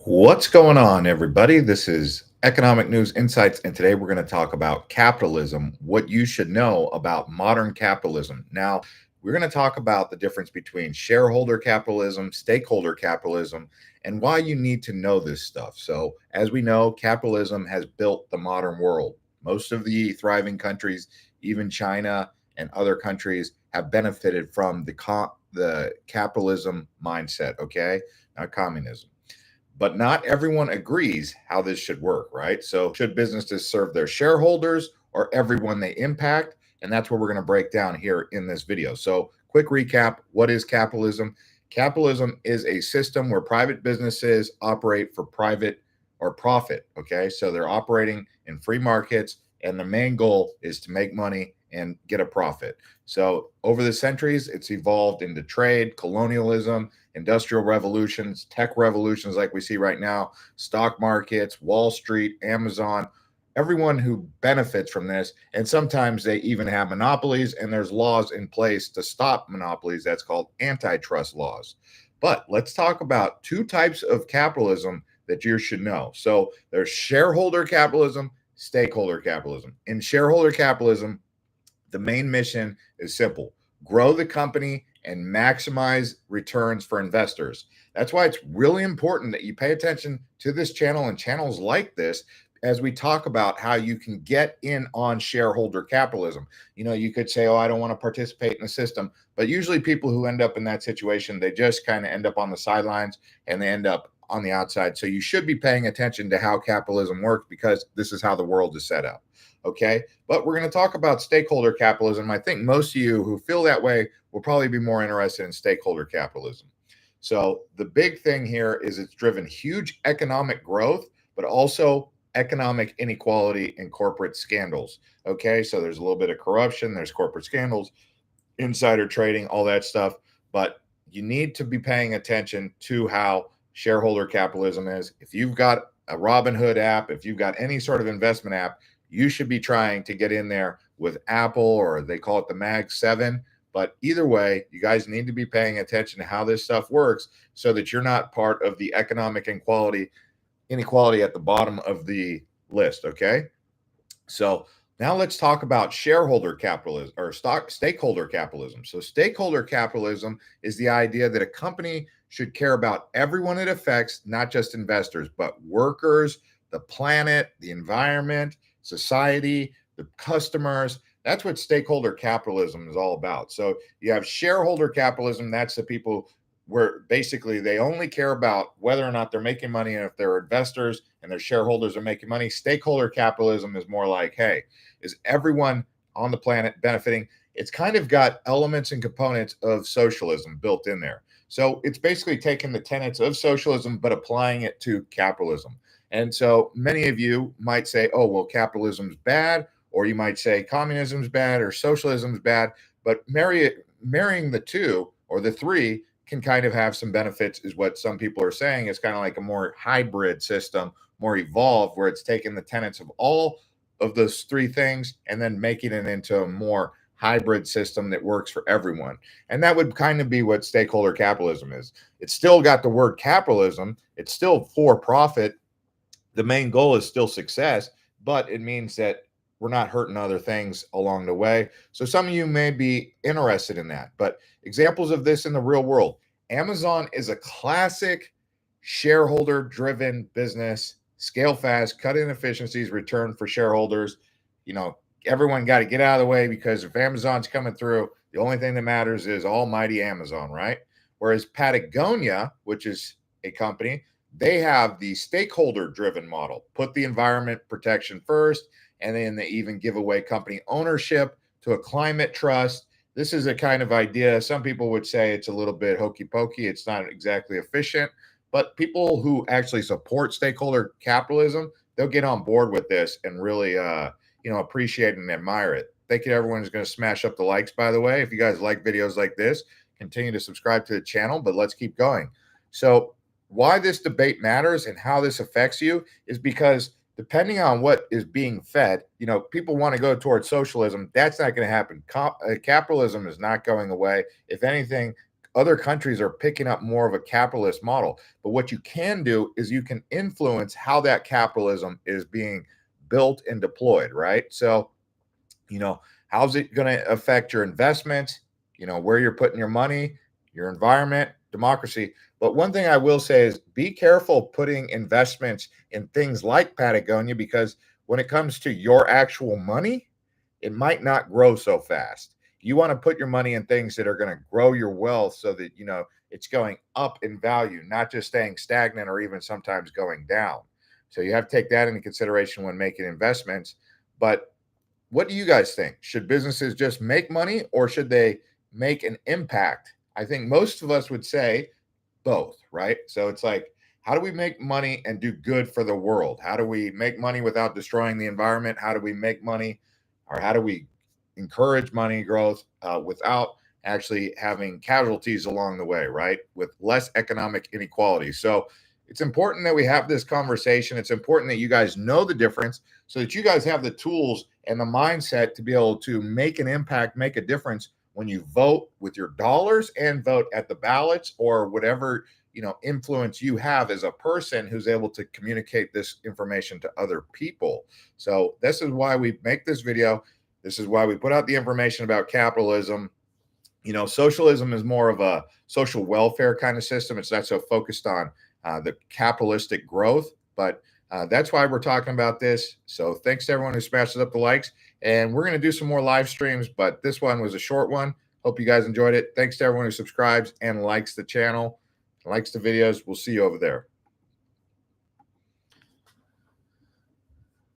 What's going on, everybody? This is Economic News Insights, and today we're going to talk about capitalism, what you should know about modern capitalism. Now, we're going to talk about the difference between shareholder capitalism, stakeholder capitalism, and why you need to know this stuff. So, as we know, capitalism has built the modern world. Most of the thriving countries, even China and other countries, have benefited from the capitalism mindset, okay? Not communism, but not everyone agrees how this should work, right? So, should businesses serve their shareholders or everyone they impact? And that's what we're going to break down here in this video. So, quick recap: what is capitalism? Capitalism is a system where private businesses operate for private or profit. Okay. So, they're operating in free markets, and the main goal is to make money and get a profit. So, over the centuries, it's evolved into trade, colonialism, industrial revolutions, tech revolutions like we see right now, stock markets, Wall Street, Amazon, everyone who benefits from this. And sometimes they even have monopolies, and there's laws in place to stop monopolies. That's called antitrust laws. But let's talk about two types of capitalism that you should know. So there's shareholder capitalism, stakeholder capitalism. In shareholder capitalism, the main mission is simple: grow the company and maximize returns for investors. That's why it's really important that you pay attention to this channel and channels like this as we talk about how you can get in on shareholder capitalism. You could say, oh, I don't want to participate in the system. But usually people who end up in that situation, they just kind of end up on the sidelines and they end up on the outside. So you should be paying attention to how capitalism works, because this is how the world is set up. Okay. But we're going to talk about stakeholder capitalism. I think most of you who feel that way will probably be more interested in stakeholder capitalism. So the big thing here is it's driven huge economic growth, but also economic inequality and corporate scandals. Okay. So there's a little bit of corruption, there's corporate scandals, insider trading, all that stuff. But you need to be paying attention to how shareholder capitalism is. If you've got a Robinhood app, if you've got any sort of investment app, you should be trying to get in there with Apple, or they call it the Mag 7. But either way, you guys need to be paying attention to how this stuff works so that you're not part of the economic inequality at the bottom of the list. Okay. So now let's talk about shareholder capitalism or stakeholder capitalism. So stakeholder capitalism is the idea that a company should care about everyone it affects, not just investors, but workers, the planet, the environment, society, the customers. That's what stakeholder capitalism is all about. So you have shareholder capitalism. That's the people where basically they only care about whether or not they're making money, and if they're investors and their shareholders are making money. Stakeholder capitalism is more like, hey, is everyone on the planet benefiting? It's kind of got elements and components of socialism built in there. So it's basically taking the tenets of socialism but applying it to capitalism. And so many of you might say, oh, well, capitalism's bad, or you might say communism's bad or socialism's bad. But marrying the two or the three can kind of have some benefits, is what some people are saying. It's kind of like a more hybrid system, more evolved, where it's taking the tenets of all of those three things and then making it into a more hybrid system that works for everyone. And that would kind of be what stakeholder capitalism is. It's still got the word capitalism, it's still for profit. The main goal is still success, but it means that we're not hurting other things along the way. So some of you may be interested in that. But examples of this in the real world: Amazon is a classic shareholder driven business. Scale fast, cut inefficiencies, return for shareholders. You know, everyone got to get out of the way, because if Amazon's coming through, the only thing that matters is almighty Amazon, right? Whereas Patagonia, which is a company, they have the stakeholder driven model. Put the environment protection first, and then they even give away company ownership to a climate trust. This is a kind of idea, some people would say it's a little bit hokey pokey, it's not exactly efficient, but people who actually support stakeholder capitalism, they'll get on board with this and really appreciate and admire it. Thank you to everyone who's going to smash up the likes, by the way. If you guys like videos like this, continue to subscribe to the channel, but let's keep going. So why this debate matters and how this affects you is because depending on what is being fed, people want to go towards socialism. That's not going to happen. Capitalism is not going away. If anything, Other countries are picking up more of a capitalist model. But what you can do is you can influence how that capitalism is being built and deployed, right? So, you know, how's it going to affect your investments, where you're putting your money, your environment, democracy. But one thing I will say is be careful putting investments in things like Patagonia, because when it comes to your actual money, it might not grow so fast. You want to put your money in things that are going to grow your wealth so that, it's going up in value, not just staying stagnant or even sometimes going down. So you have to take that into consideration when making investments. But what do you guys think? Should businesses just make money or should they make an impact? I think most of us would say both, right? So it's like, how do we make money and do good for the world? How do we make money without destroying the environment? How do we make money, or how do we encourage money growth without actually having casualties along the way, right? With less economic inequality. So it's important that we have this conversation. It's important that you guys know the difference so that you guys have the tools and the mindset to be able to make an impact, make a difference when you vote with your dollars and vote at the ballots or whatever influence you have as a person who's able to communicate this information to other people. So this is why we make this video. This is why we put out the information about capitalism. Socialism is more of a social welfare kind of system. It's not so focused on the capitalistic growth, but that's why we're talking about this. So thanks to everyone who smashes up the likes. And we're going to do some more live streams, but this one was a short one. Hope you guys enjoyed it. Thanks to everyone who subscribes and likes the channel, likes the videos. We'll see you over there.